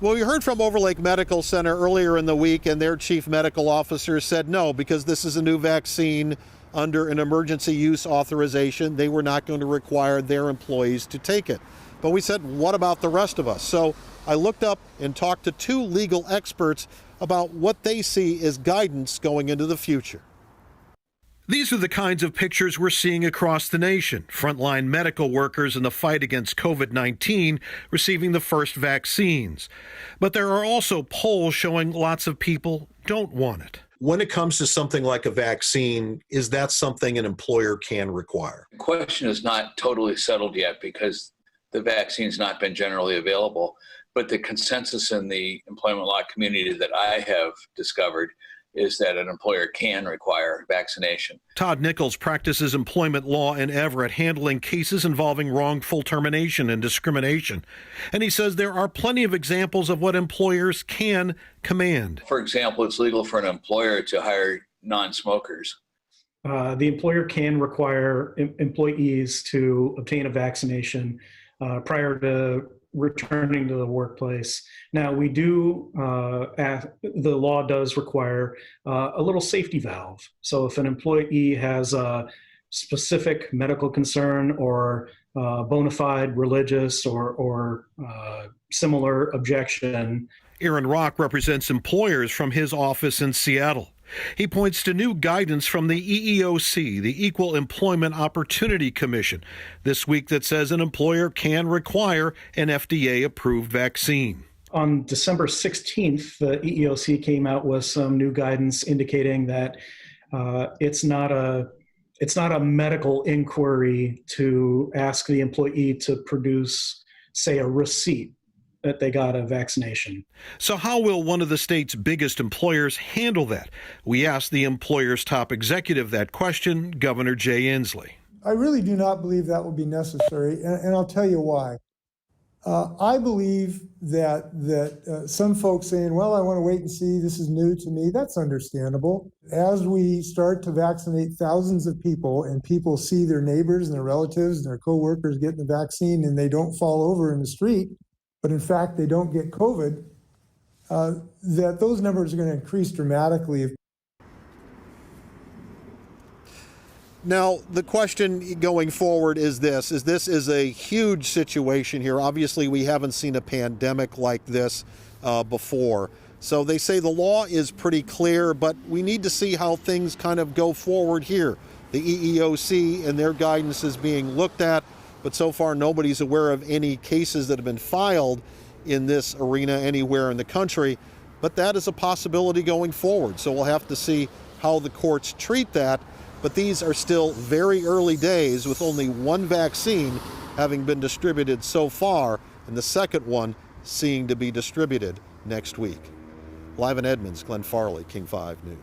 Well, we heard from Overlake Medical Center earlier in the week, and their chief medical officer said no, because this is a new vaccine under an emergency use authorization. They were not going to require their employees to take it. But we said, what about the rest of us? So I looked up and talked to two legal experts about what they see as guidance going into the future. These are the kinds of pictures we're seeing across the nation. Frontline medical workers in the fight against COVID-19 receiving the first vaccines. But there are also polls showing lots of people don't want it. When it comes to something like a vaccine, is that something an employer can require? The question is not totally settled yet because the vaccine's not been generally available. But the consensus in the employment law community that I have discovered is that an employer can require vaccination. Todd Nichols practices employment law in Everett, handling cases involving wrongful termination and discrimination. And he says there are plenty of examples of what employers can command. For example, it's legal for an employer to hire non-smokers. The employer can require employees to obtain a vaccination prior to returning to the workplace. Now, we do, the law does require a little safety valve. So if an employee has a specific medical concern or bona fide religious or similar objection. Aaron Rock represents employers from his office in Seattle. He points to new guidance from the EEOC, the Equal Employment Opportunity Commission, this week that says an employer can require an FDA-approved vaccine. On December 16th, the EEOC came out with some new guidance indicating that it's not a medical inquiry to ask the employee to produce, say, a receipt that they got a vaccination. So how will one of the state's biggest employers handle that? We asked the employer's top executive that question, Governor Gov Inslee. I really do not believe that will be necessary, and I'll tell you why. I believe that some folks saying, well, I want to wait and see, this is new to me, that's understandable. As we start to vaccinate thousands of people and people see their neighbors and their relatives and their coworkers getting the vaccine and they don't fall over in the street, but in fact they don't get COVID, that those numbers are going to increase dramatically. Now, the question going forward is this is a huge situation here. Obviously, we haven't seen a pandemic like this before. So they say the law is pretty clear, but we need to see how things kind of go forward here. The EEOC and their guidance is being looked at, but so far nobody's aware of any cases that have been filed in this arena anywhere in the country. But that is a possibility going forward. So we'll have to see how the courts treat that. But these are still very early days with only one vaccine having been distributed so far, and the second one seeing to be distributed next week. Live in Edmonds, Glenn Farley, King 5 News.